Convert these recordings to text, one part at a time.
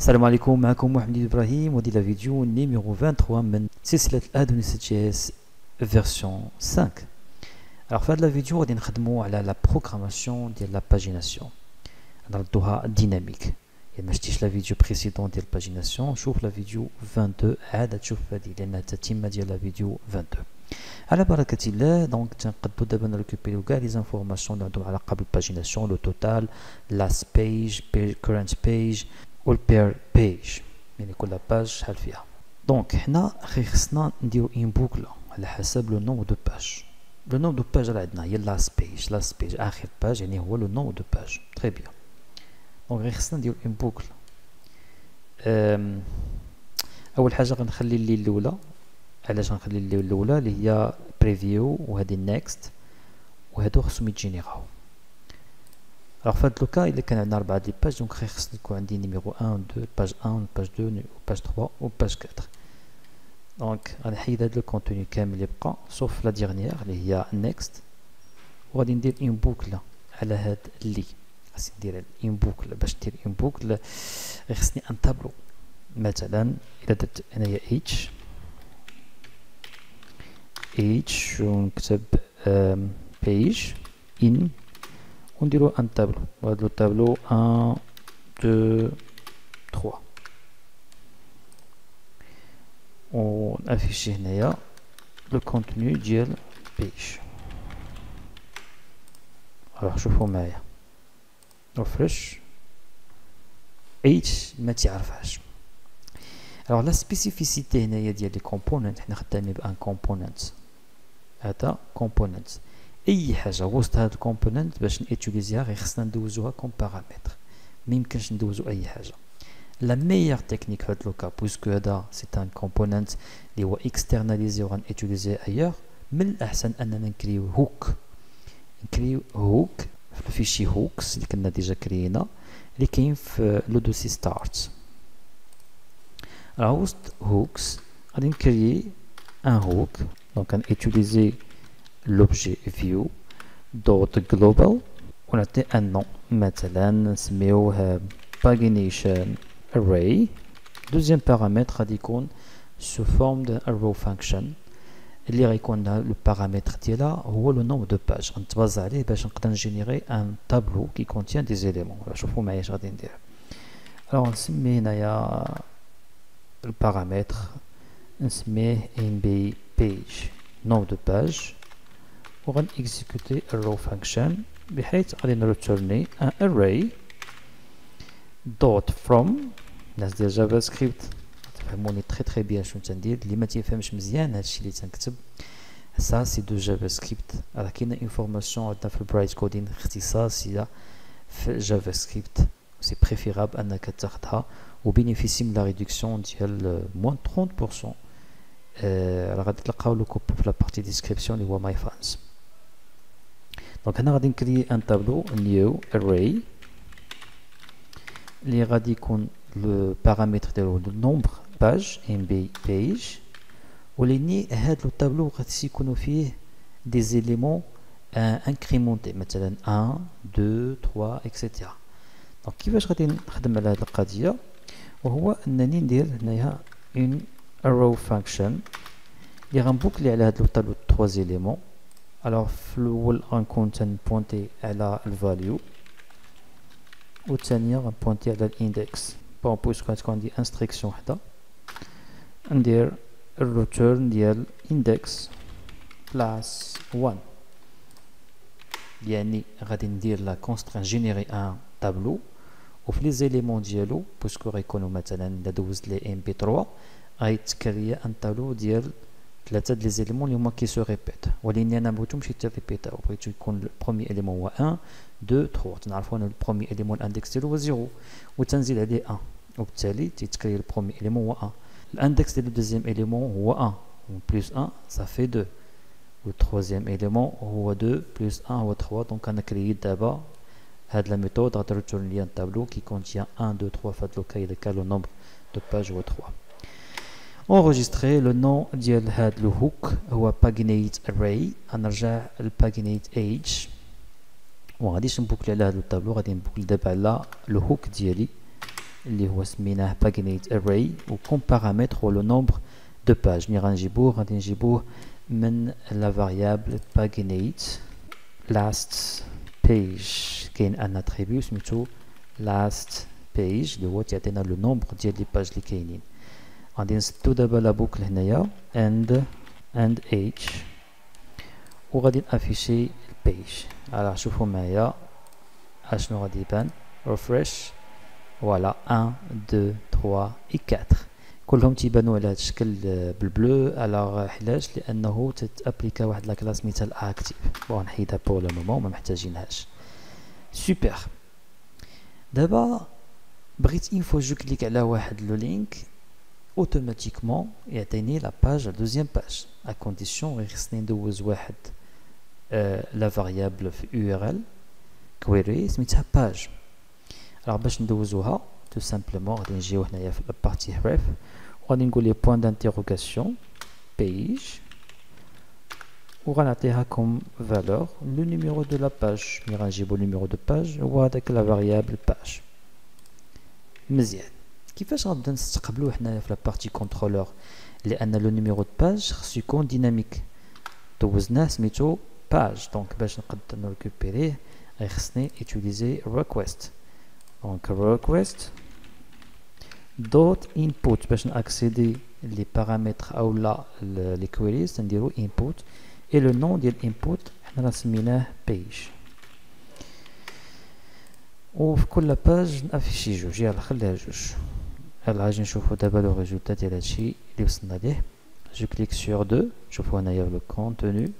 السلام عليكم. معكم محمد إبراهيم ودي لا فيديو نيميرو 23 من سلسلة ADONIS JS version 5. Alors في هاد لا فيديو غادي نخدمو على لا بروغراماسيون ديال لا باجيناسيون، نردوها ديناميك. إلا ما شفتيش لا فيديو بريسيدون ديال باجيناسيون شوف لا فيديو 22 عاد تشوف هادي لأنها تتمة ديال لا فيديو 22. على بركة الله دونك تنقدو دابا نريكوبيريو كاع لي زانفورماسيون اللي عندهم علاقة بالباجيناسيون، لو توتال، لاست بيج، كورنت بيج والبير بيج، يعني كل باج شحال فيها. دونك حنا خصنا نديرو ان بوكل على حسب لو نومبر دو باج. لو نومبر دو باج اللي عندنا هي لاست بيج اخر باج، يعني هو لو نومبر دو باج. تري بيان. دونك خصنا نديرو ان بوكل. اول حاجه غنخلي اللي الاولى. علاش غنخلي اللي الاولى؟ اللي هي بريفيو وهذه نيكست، وهادو خصهم يتجينيراو. Alors, fait le cas, il est qu'il y a 4 pages, donc il faut que numéro 1, 2, page 1, page 2, page 3 ou page 4. Donc, on va essayer le contenu qui est sauf la dernière, qui est next. On va dire une boucle à la head li. C'est dire une boucle. باش ندير une boucle, خصني un tableau. مثلا إذا درت هنايا h ونكتب page in. On dirait un tableau. On va le tableau 1, 2, 3. On affiche ici le contenu de la page. Alors, je vous mets refresh. H, ما تعرفهاش. Alors, la spécificité هنايا ديال les components, حنا خدامين بان component. هذا component. اي حاجه وسط هاد الكومبوننت باش نيتيليزيها غير خصنا ندوزوها كوم بارامتر، ميمكنش ندوزو اي حاجه. لا ميور تكنيك في هاد لوكا بويسكو هذا سي ان كومبوننت اللي هو اكسترناليزي و غنيتيليزيه ايور، من الاحسن اننا نكريو هوك. نكريو هوك في الفيشي هوكس اللي كنا ديجا كريينا اللي كاين في لو دوسي ستارت. راه وسط هوكس غادي نكريي ان هوك، دونك غنيتيليزي l'objet view dot global ونعطي un nom مثلا نسميوه pagination array. Deuxième paramètre غادي يكون sous forme d'un arrow function اللي غيكون لو بارامتر ديالها هو لو نومبر دو باج. غنتبازا عليه باش نقدر نجينيري ان تابلو كي كونتيان دي زيليمون. شوفوا معايا اش غادي ندير. الوغ نسمي هنايا البارامتر نسميه nb page نومبر دو باج، وغن exécuter arrow function بحيث غادي نريتورني ان array dot from. الناس ديال جافا سكريبت تفهموني تري بيان شنو تندير. اللي ما تيفهمش مزيان هادشي اللي تنكتب سا سي دو جافا سكريبت. راه كاينه انفورماسيون عندنا في البرايت كودين اختصاصيه في جافا سكريبت، سي بريفيرابل انك تاخذها وبينيفيسي من لا ريدكسيون ديال موان 30%. راه غادي تلقاو لو كوب في لا بارتي ديسكريبسيون اللي هو ماي فانز. دونك هنا غادي نكري ان تابلو نيو اري اللي غادي يكون لو بارامتر ديالو لو نومبر باج ام بي وليني هاد لو تابلو غادي يكونوا فيه دي زيليمون انكريمونتي مثلا 1 2 3 اكسيتيرا. دونك كيفاش غادي نخدم على هاد القضيه؟ وهو انني ندير هنايا اون arrow function اللي غنبوكلي على هاد لو تابلو 3 زيليمون. alors في الاول غنكون تنبونتي على الفاليو والثانيه غنبونتي على الاندكس. بون بويسكو غتكون عندي انستركسيون وحده ندير الريتيرن ديال اندكس بلاس 1، يعني غادي ندير لا كونسترين جينيري ان تابلو وفي لي زيليمون ديالو بويسكو غيكونوا مثلا الا دوزت لي ام بي 3 غيتكريا ان تابلو ديال 3 لي زيليمون اللي هما كي سو ريبيت، ولكن انا مبغيتهمش يتريبيتاو، بغيت يكون البروميي اليمون هو 1 2 3. تنعرفوا ان البروميي اليمون الاندكس ديالو هو 0 وتنزيد عليه 1 وبالتالي تيتكري البروميي اليمون هو 1. الاندكس ديال الدوزيام اليمون هو 1 بلس 1 صافي 2 والتروازيام اليمون هو 2 بلس 1 هو 3. دونك انا كرييت دابا هاد لا ميثود غادي تريتورن لي ان تابلو كي كونتيان 1 2 3 فهاد لوكا اذا كان لو نومبر دو باج هو 3. enregistrer le nom ديال هاد لو هوك هو paginate array. غنرجع لpaginate age وغاديش نبوكلي على هاد الطابلو، غادي نبوكلي دابا على لو هوك ديالي اللي هو سميناه paginate array وكم paramètre هو le nombre de pages. ملي غادي نجيبوه من la variable paginate last page. كاين ان attribut سميتو last page اللي هو تعطينا le nombre ديال لي باج اللي كاينين. غادي نسدو دابا لا بوكل هنايا and h وغادي نافيشي البيج. على شوفوا معايا اشنو غادي يبان. refresh فوالا 1 2 3 و 4 كلهم تيبانوا على هذا الشكل بالبلو. الوغ علاش؟ لانه تتابليكا واحد لا كلاس سميتها الاكتيف. بون نحيدها بور لو مومون ما محتاجينهاش. سوبر. دابا بغيت انفو جو كليك على واحد لو لينك اوتوماتيكمون يعطيني لا باج لا دوزيام باج ا كونديسيون غير خصني ندوز واحد لا فاريابل في URL كويري سميتها باج. alors باش ندوزوها tout simplement غادي نجيو هنايا في البارتي ref وغادي نقول لي point d'interrogation page وغنعطيها comme valeur le numéro de la page. ملي غنجيبو numéro de page هو هذاك لا فاريابل page. مزيان. كيفاش غنبدا نستقبلوه حنايا في لابارتي كونترولور؟ لان لو نيميرو دو باج خصو يكون ديناميك. دوزناه سميتو باج دونك باش نقدر نريكوبيريه غير خصني utiliser request. دونك request دوت input باش ناكسيدي لي بارامتر او لا لي كويريز نديرو input et le nom ديال input حنا سميناه page. وفي كل باج نافيشي جوج. يلا خليها جوج. يلا غادي نشوفو دابا لو ريزولتا ديال هادشي اللي وصلنا ليه. جو كليك سور دو شوفو هنايا في لو كونتوني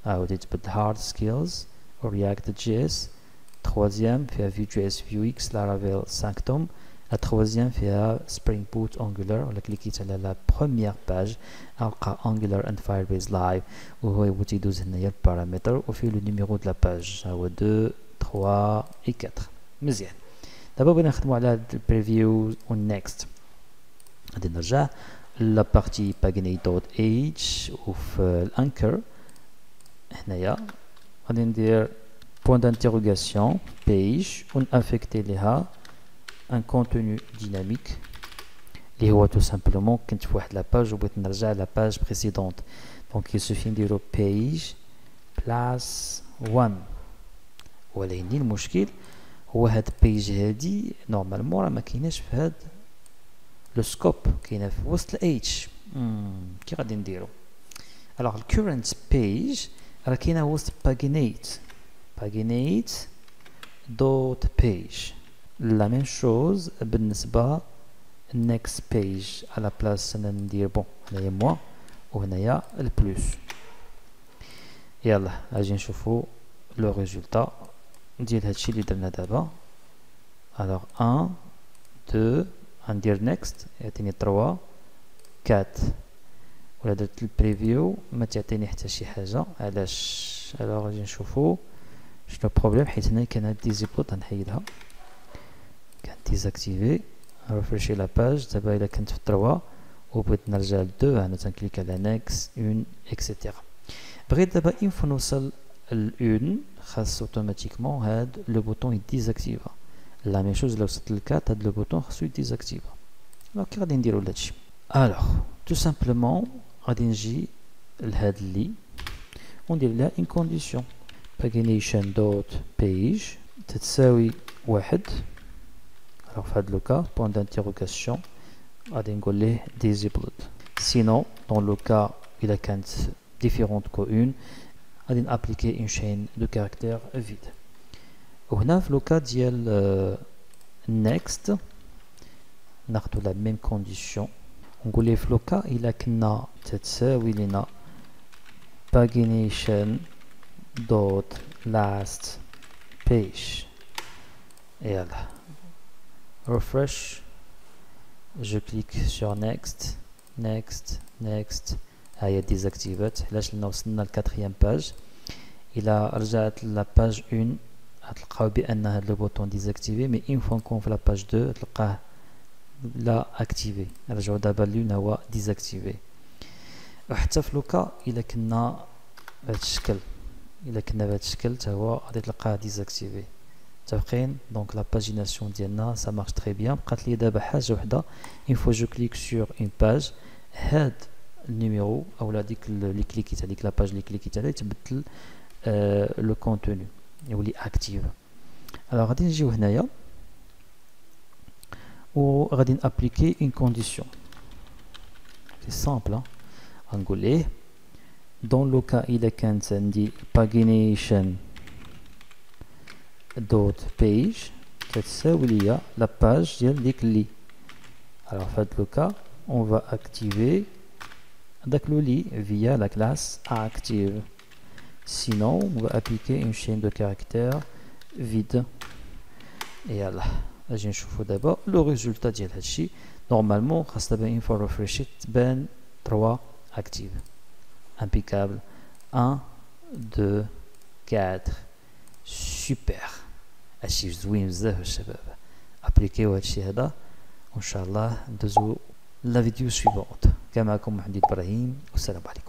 عاودي تبدل هارد سكيلز ورياكت جي اس. تخوازيام فيها في جي اس فيو اكس لارافيل 5 توم. لا تخوازيام فيها سبرينغ بوت انجولار. ولا كليكيت على لا بروميير باج نلقى انجولار اند فايربيز لايف وهو تيدوز هنايا البارامتر وفيه لو نيميرو دو لا باج ها هو 2 3 و 4. مزيان. دابا بغينا نخدمو على البريفيو و النيكست. غادي نرجع لابارتي paginate.h وفي الانكر هنايا غادي ندير point d'interrogation page و نافيكتي ليها ان كونتوني ديناميك اللي هو تو سامبلومون كنت في واحد لاباج وبغيت نرجع لاباج بريسيدونت. دونك يسوفي نديرو page بلاس 1. ولكن المشكل هو هاد البيج هادي نورمالمون راه ما كايناش في هاد لو سكوب كاينه في وسط الاتش. كي غادي نديرو؟ الوغ الكورنت بيج راه كاينه وسط paginate دوت بيج. لا ميم شوز بالنسبه next page. على بلاص انا ندير بون هنايا موا وهنايا البلوس. يلا اجي نشوفو لو ريزولتا ديال هادشي اللي درنا دابا. الوغ 1 2 غندير نيكست يعطيني 3 4. ولا درت البريفيو ما تعطيني حتى شي حاجه. علاش؟ الوغ غادي نشوفو شنو البروبليم حيت هنا كان هاد ديزيبلوت غنحيدها كان ديزاكتيفي. ريفريشي لا باج. دابا الا كنت في 3 وبغيت نرجع ل 2 انا تنكليك على نيكست 1 اكسيتيرا. بغيت دابا انفو نوصل ل 1 خاص اوتوماتيكمون هاد لو بوطون يديزاكتيفا. لا ميم شوز لو وصلت ل 4 هاد لو بوطون خاصو يديزاكتيفا. دونك كي غادي نديرو لهادشي؟ الوغ تو سامبلومون غادي نجي لهاد اللي وندير لها ان كونديسيون pagination دوت page تتساوي 1. الوغ في هاد لو كا بوان دانتيروغاسيون غادي نقول ليه disabled. سينون دون لو كا الا كانت ديفيرونت كو 1 غادي نابليكي اون شين دو كاركتير فيد. وهنا في لو كا ديال next ناخدو لا ميم كونديسيون ونقول ليه في لو كا الا كنا تتساوي لينا pagination dot last page. يلا refresh. je clique sur next هي ديزاكتيفات. علاش؟ لأن وصلنا للكاتريام باج. الى رجعت لاباج 1 غتلقاو بان هاد لو بوطون ديزاكتيفي مي اون فوا نكون في لاباج 2 تلقاه لا اكتيفي. نرجعو دابا لون هو ديزاكتيفي. وحتى في لوكا الا كنا بهذا الشكل حتى هو غادي تلقاه ديزاكتيفي. Donc la pagination ديالنا ça marche très bien. بقات لي دابا حاجه وحده une fois je clique sur une page هاد النيميرو اولا ديك اللي كليكيت هذيك لا باج اللي كليكيت عليها تبدل لو كونتوني يولي اكتيف. alors غادي نجيو هنايا وغادي نابليكي une condition. c'est simple غنقول ليه dans le cas إذا كانت عندي pagination dot page تتساوي ليا لا باج ديال ديك اللي. alors في هذا لو cas on va activer داك لو لي via la classe active. sinon on va appliquer une chaîne de caractères vide. et يلا اجي نشوفو دابا لو ريزولتا ديال هادشي. نورمالمون خاص دابا اون فوا ريفريشي تبان 3 active. impeccable. 1 2 4 super. هادشي زوين بزاف الشباب. ابليكيو هادشي هذا وان شاء الله ندوزو لا فيديو سويفونت. كان معكم محمد ابراهيم والسلام عليكم.